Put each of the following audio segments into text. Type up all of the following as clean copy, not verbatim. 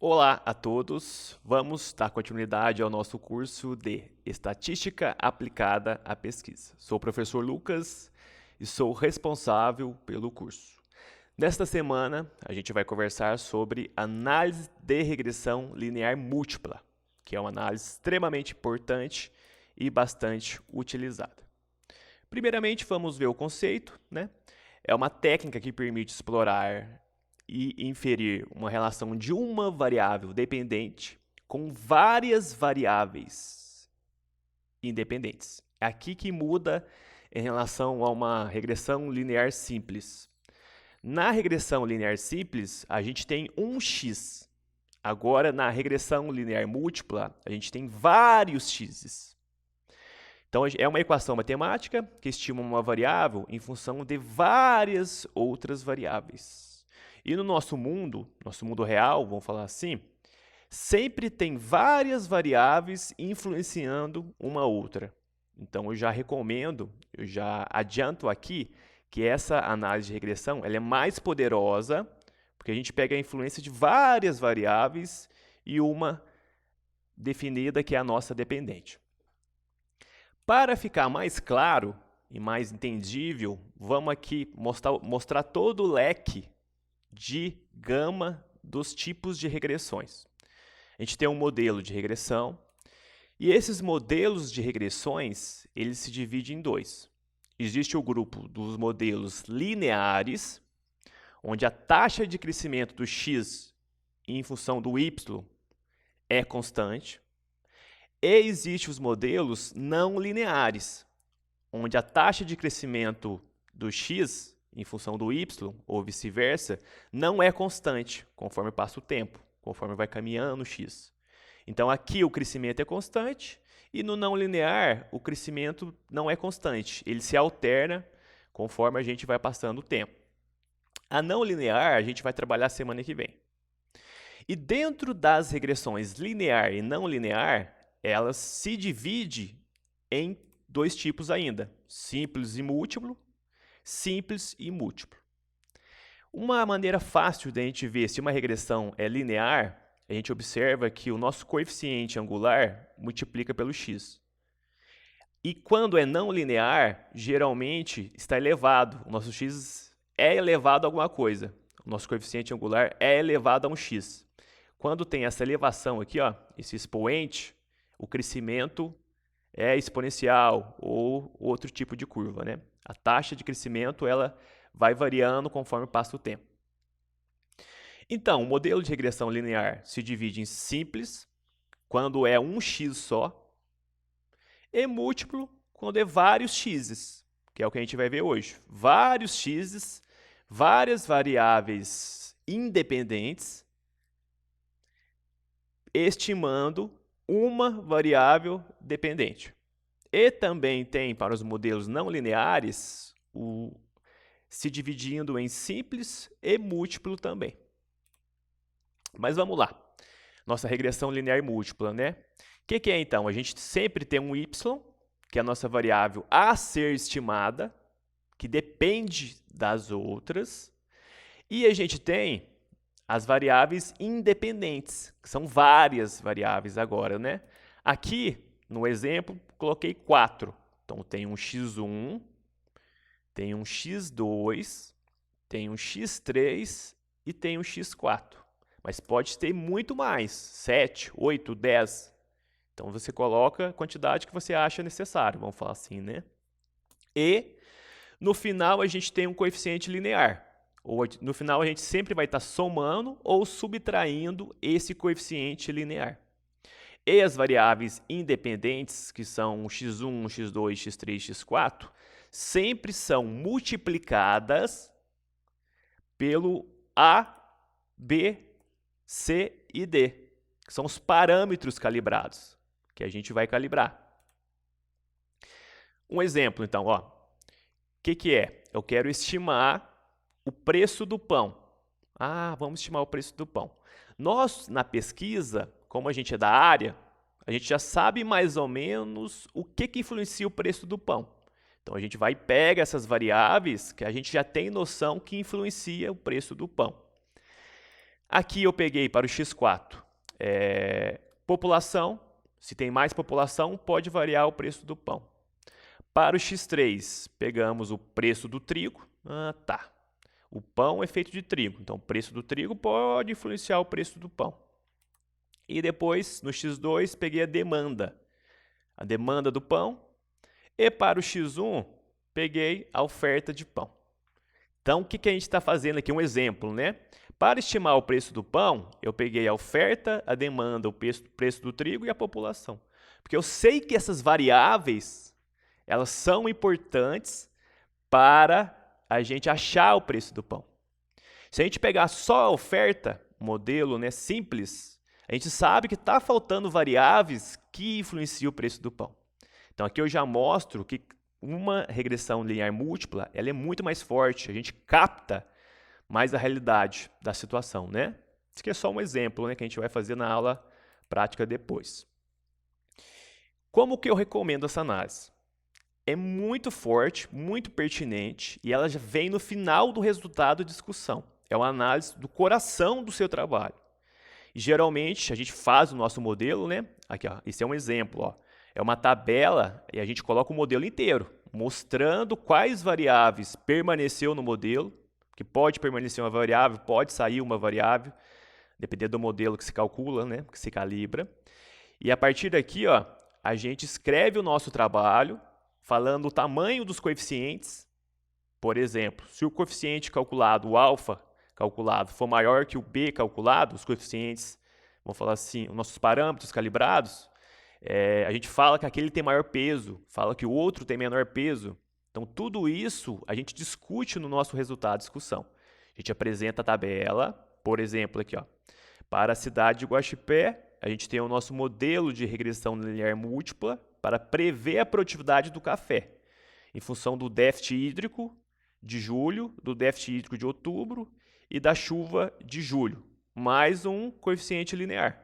Olá a todos, vamos dar continuidade ao nosso curso de Estatística Aplicada à Pesquisa. Sou o professor Lucas e sou responsável pelo curso. Nesta semana, a gente vai conversar sobre análise de regressão linear múltipla, que é uma análise extremamente importante e bastante utilizada. Primeiramente, vamos ver o conceito, né? É uma técnica que permite explorar e inferir uma relação de uma variável dependente com várias variáveis independentes. É aqui que muda em relação a uma regressão linear simples. Na regressão linear simples, a gente tem um x. Agora, na regressão linear múltipla, a gente tem vários x's. Então, é uma equação matemática que estima uma variável em função de várias outras variáveis. E no nosso mundo real, vamos falar assim, sempre tem várias variáveis influenciando uma outra. Então, eu já recomendo, eu já adianto aqui que essa análise de regressão ela é mais poderosa, porque a gente pega a influência de várias variáveis e uma definida que é a nossa dependente. Para ficar mais claro e mais entendível, vamos aqui mostrar todo o leque de gama dos tipos de regressões. A gente tem um modelo de regressão e esses modelos de regressões eles se dividem em dois. Existe o grupo dos modelos lineares, onde a taxa de crescimento do x em função do y é constante. E existem os modelos não lineares, onde a taxa de crescimento do x em função do y, ou vice-versa, não é constante conforme passa o tempo, conforme vai caminhando o x. Então, aqui o crescimento é constante, e no não linear, o crescimento não é constante. Ele se alterna conforme a gente vai passando o tempo. A não linear, a gente vai trabalhar semana que vem. E dentro das regressões linear e não linear, elas se dividem em dois tipos ainda, simples e múltiplo. Simples e múltiplo. Uma maneira fácil de a gente ver se uma regressão é linear, a gente observa que o nosso coeficiente angular multiplica pelo x. E quando é não linear, geralmente está elevado. O nosso x é elevado a alguma coisa. O nosso coeficiente angular é elevado a um x. Quando tem essa elevação aqui, ó, esse expoente, o crescimento é exponencial ou outro tipo de curva, né? A taxa de crescimento ela vai variando conforme passa o tempo. Então, o modelo de regressão linear se divide em simples, quando é um x só, e múltiplo, quando é vários x's, que é o que a gente vai ver hoje. Vários x's, várias variáveis independentes, estimando uma variável dependente. E também tem, para os modelos não lineares, se dividindo em simples e múltiplo também. Mas vamos lá. Nossa regressão linear múltipla, né? O que é então? A gente sempre tem um y, que é a nossa variável a ser estimada, que depende das outras. E a gente tem as variáveis independentes, que são várias variáveis agora, né? Aqui, no exemplo, coloquei 4. Então, tem um x1, tem um x2, tem um x3 e tem um x4. Mas pode ter muito mais, 7, 8, 10. Então, você coloca a quantidade que você acha necessário, vamos falar assim, né? E, no final, a gente tem um coeficiente linear. Ou, no final, a gente sempre vai estar somando ou subtraindo esse coeficiente linear. E as variáveis independentes, que são x1, x2, x3, x4, sempre são multiplicadas pelo A, B, C e D, que são os parâmetros calibrados, que a gente vai calibrar. Um exemplo, então, ó. O que é? Eu quero estimar o preço do pão. Ah, vamos estimar o preço do pão. Nós, na pesquisa, como a gente é da área, a gente já sabe mais ou menos o que influencia o preço do pão. Então, a gente vai e pega essas variáveis que a gente já tem noção que influencia o preço do pão. Aqui eu peguei para o x4 população. Se tem mais população, pode variar o preço do pão. Para o x3, pegamos o preço do trigo. Tá. O pão é feito de trigo, então o preço do trigo pode influenciar o preço do pão. E depois, no x2, peguei a demanda do pão. E para o x1, peguei a oferta de pão. Então, o que a gente está fazendo aqui? Um exemplo, né? Para estimar o preço do pão, eu peguei a oferta, a demanda, o preço do trigo e a população. Porque eu sei que essas variáveis, elas são importantes para a gente achar o preço do pão. Se a gente pegar só a oferta, modelo, né, simples, a gente sabe que está faltando variáveis que influenciam o preço do pão. Então, aqui eu já mostro que uma regressão linear múltipla, ela é muito mais forte, a gente capta mais a realidade da situação, né? Isso aqui é só um exemplo, né, que a gente vai fazer na aula prática depois. Como que eu recomendo essa análise? É muito forte, muito pertinente e ela já vem no final do resultado de discussão. É uma análise do coração do seu trabalho. E, geralmente, a gente faz o nosso modelo, né? Aqui, ó, esse é um exemplo, ó. É uma tabela e a gente coloca o modelo inteiro, mostrando quais variáveis permaneceu no modelo, que pode permanecer uma variável, pode sair uma variável, dependendo do modelo que se calcula, né, que se calibra. E a partir daqui, ó, a gente escreve o nosso trabalho, falando o tamanho dos coeficientes. Por exemplo, se o coeficiente calculado, o alfa calculado, for maior que o b calculado, os coeficientes, vamos falar assim, os nossos parâmetros calibrados, a gente fala que aquele tem maior peso, fala que o outro tem menor peso. Então, tudo isso a gente discute no nosso resultado de discussão. A gente apresenta a tabela, por exemplo, aqui, ó, para a cidade de Guaxupé, a gente tem o nosso modelo de regressão linear múltipla para prever a produtividade do café, em função do déficit hídrico de julho, do déficit hídrico de outubro e da chuva de julho, mais um coeficiente linear.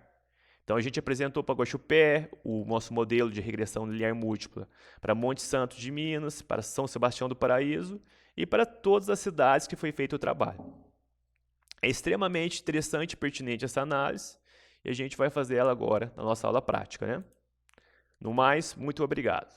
Então, a gente apresentou para Guaxupé o nosso modelo de regressão linear múltipla para Monte Santo de Minas, para São Sebastião do Paraíso e para todas as cidades que foi feito o trabalho. É extremamente interessante e pertinente essa análise e a gente vai fazer ela agora na nossa aula prática, né? No mais, muito obrigado.